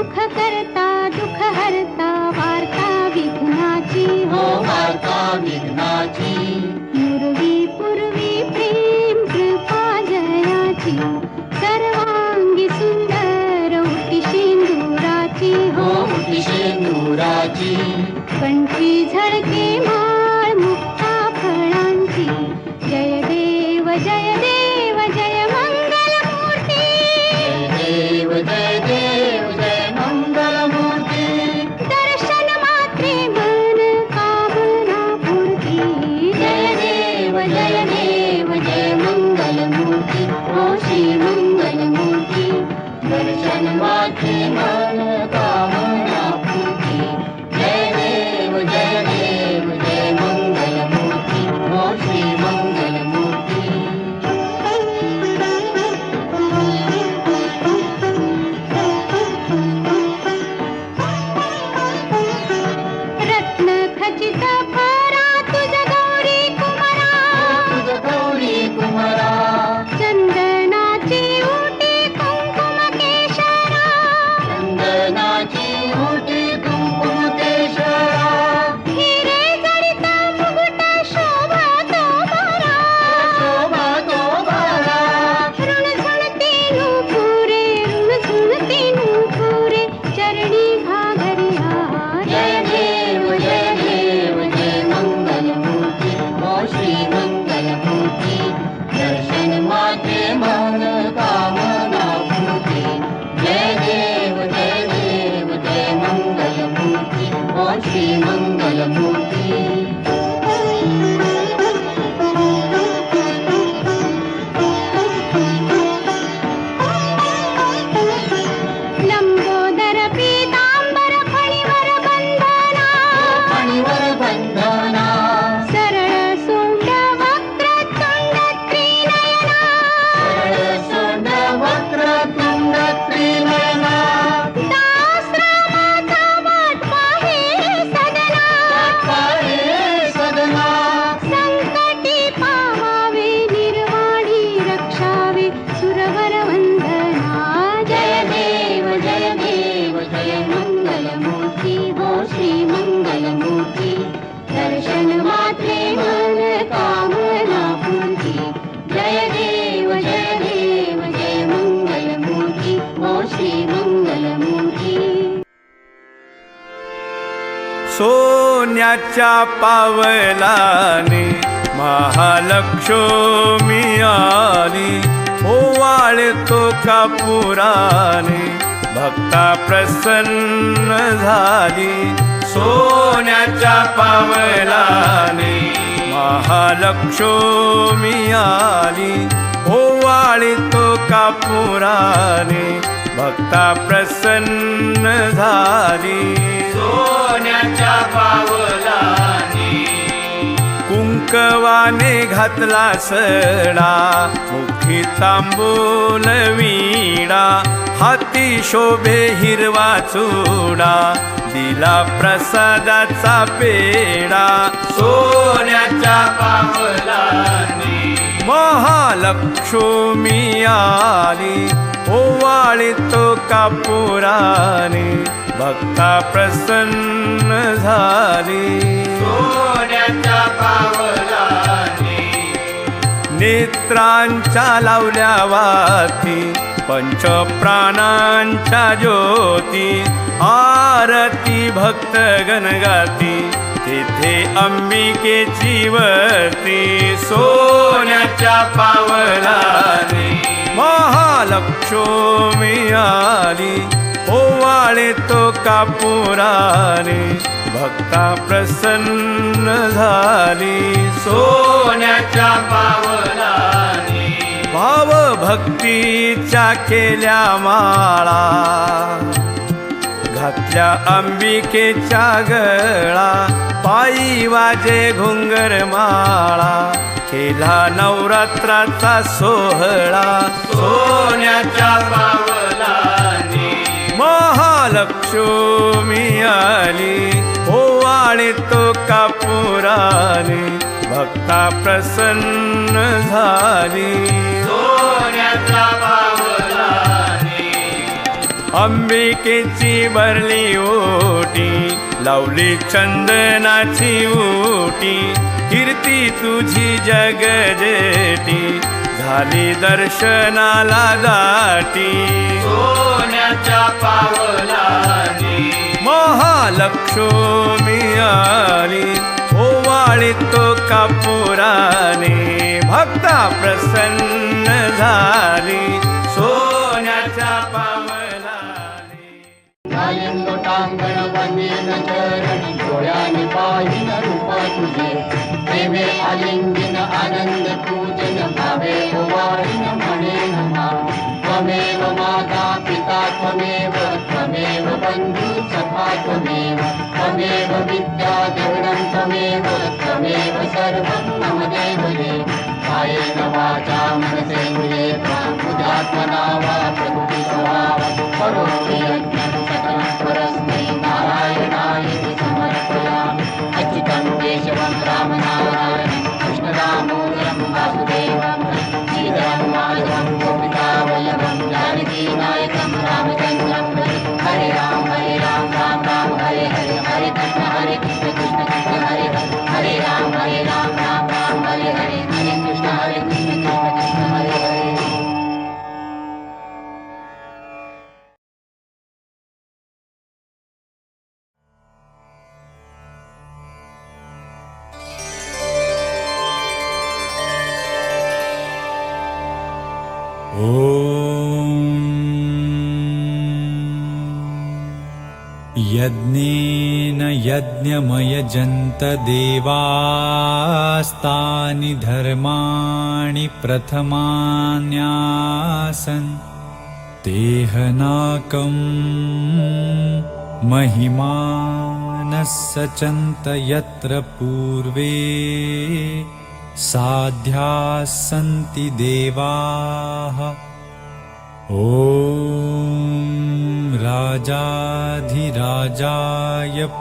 सुख करता दुःख हरता वार्ता विघ्नाची हो वार्ता विघ्नाची पूर्वी पूर्वी प्रेम कृपा जयाची सर्वांगी सुंदर उटी शेंदुराची हो उटी शेंदुराची कंठी झळके माळ मुक्ता फळांची जय देव जय देव जय मंगल मूर्ती जय देव जय मंगल मूर्ती दर्शन मात्रे मन कामना पूर्ती जय देव जय मंगल मूर्ती हो श्री मंगल मूर्ती दर्शन मात्रे मन कामना पूर्ती जय देव जय मंगल मूर्ती हो श्री मंगल मूर्ती रत्न खचित फरा तुझ गौरी कुमारा तुझ गौरी कुमारा चंदनाची उटी कुंकुम केशरा चंदनाची उटी कुंकुम केशरा हिरे जडित मुकुट शोभा तो भरा शोभा तो भरा ऋणझुणती नूपुरे ऋणझुणती नूपुरे चरणी घागरिया जय देव जय मंगल मूर्ती हो श्री मंगल मूर्ती दर्शन माते मन कामना पूर्ती जय देव जय मंगल मूर्ती हो श्री मंगल मूर्ती लंबोदर पीतांबर फणीवर बंधना फणीवर बंधना सरळ सोंड वक्रतुंड त्रिनयना सोंड वक्रतुंड त्रिनयना दासरामाचा वाट पाहे सदना सदना संकटी पावावे निर्वाणी रक्षावे सुरवर वंदना जय देव जय मंगल मूर्ती हो श्री मंगल मूर्ती दर्शन मात्रे मन कामना पूर्ती जय देव जय मंगल मूर्ती हो श्री मंगल मूर्ती सोन्याच्या पावलाने महालक्ष्मी आली ओवाळतो कापुराने भक्ता प्रसन्न झाली सोन्याच्या पावलाने महालक्ष्मी आली ओवाळतो कापुराने भक्ता प्रसन्न झाली सोन्याच्या पावलाने कुंकवाने घातला सडा मुठी तांबूल वीणा हाती शोभे हिरवा चुडा दिला प्रसादाचा पेडा सोन्याच्या पावलाने महालक्ष्मी आली ओवाळतो कापुराने भक्ता प्रसन्न झाली सोन्याच्या पावलाने नेत्रांच्या लावल्या वाती पंच प्राणांच्या ज्योती आरती भक्त गणगाती तेथे अंबिकेची वरती सोन्याच्या पावलाने महालक्ष्मी आली ओवाळतो कापुराने भक्ता प्रसन्न झाली सोन्याच्या पावलाने भाव भक्तीच्या केल्या माळा घातल्या अंबिकेच्या गळा पायी वाजे घुंगर माळा केला नवरात्राचा सोहळा सोन्याच्या पावलाने महालक्ष्मी आली ओवाळतो कापुराने भक्ता प्रसन्न झाली सोन्याच्या पावलाने अंबिकेची भरली ओटी, लावली चंदनाची ओटी, कीर्ती तुझी जगजेटी, झाली दर्शनाला दाटी. सोन्याच्या पावलाने महालक्ष्मी आली, ओवाळी तो कापुराने, भक्ता प्रसन्न झाली सोन्याच्या पावलाने. लोटांगण वंदीन चरणी, डोळ्याने पाहिन रूप तुझे, प्रेमे आलिंगन आनंद पूजन, भावे ओवाळीन म्हणेन मा. त्वमेव माता पिता त्वमेव, त्वमेव बंधू सखा त्वमेव, त्वमेव विद्या देवनं त्वमेव, त्वमेव सर्वं मम देव देव. कायेन वाचा मनसेन्द्रिये बुद्ध्यात्मना वा प्रकृति स्वभावं करोमि यज्ञं सकलं परस्मै नारायणाय समर्पयामि. अच्युतं केशवं रामनारायणं कृष्णदामोदरं वासुदेवं श्रीधरं माधवं गोपिकावल्लभं जानकीनायकं रामचन्द्रं भजे. हरे राम राम राम हरे हरे, हरे कृष्ण कृष्ण कृष्ण हरे हरे, हरे राम राम राम हरे हरे, हरे कृष्ण कृष्ण कृष्ण हरे हरे. यज्ञेन यज्ञमयजन्त देवास्तानि धर्माणि प्रथमान्यासन्. तेहनाकं महिमानः सचन्त यत्र पूर्वे साध्याः सन्ति देवाः. ॐ राजाधिराजाय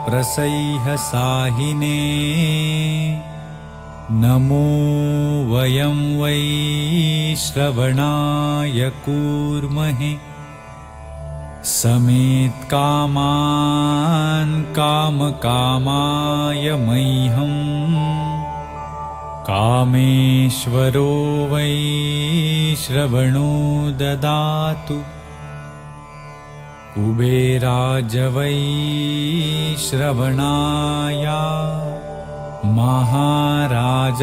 प्रसह्यसाहिने नमो वयं वै श्रवणाय कूर्महे. समेत्कामान् कामकामाय मह्यम् कामेश्वरो वै श्रवणो ददातु. कुबेराज वै श्रवणाय महाराजाय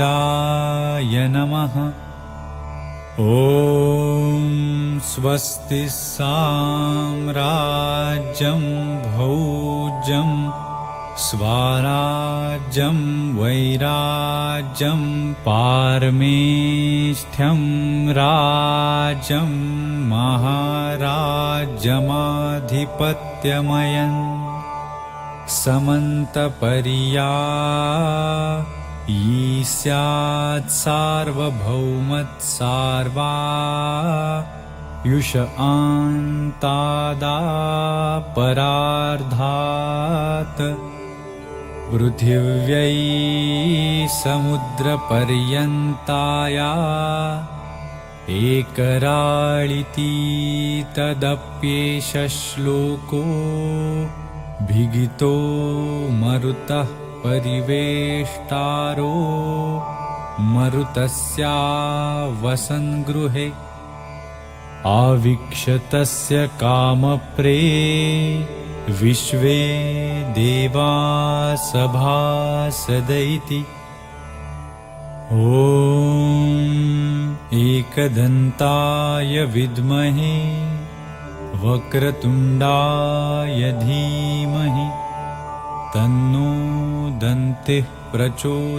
नमः. ॐ स्वस्ति साम्राज्यं भौज्यं स्वाराज्यं वैराज्यं पारमेष्ठ्यं राज्यं महाराज्यमाधिपत्यमयन् समन्तपर्या ईस्यात् सार्वभौमत्सार्वा युष आन्तादापरार्धात् पृथिव्यै समुद्रपर्यन्ताया एकराळिति तदप्येष श्लोको भिगितो मरुतः परिवेष्टारो मरुतस्या वसन्गृहे आवीक्षतस्य कामप्रे विश्वे देवा सभासदैति ॐ एकदन्ताय विद्महे वक्रतुण्डाय धीमहि तन्नो दन्तिः प्रचोदयात्.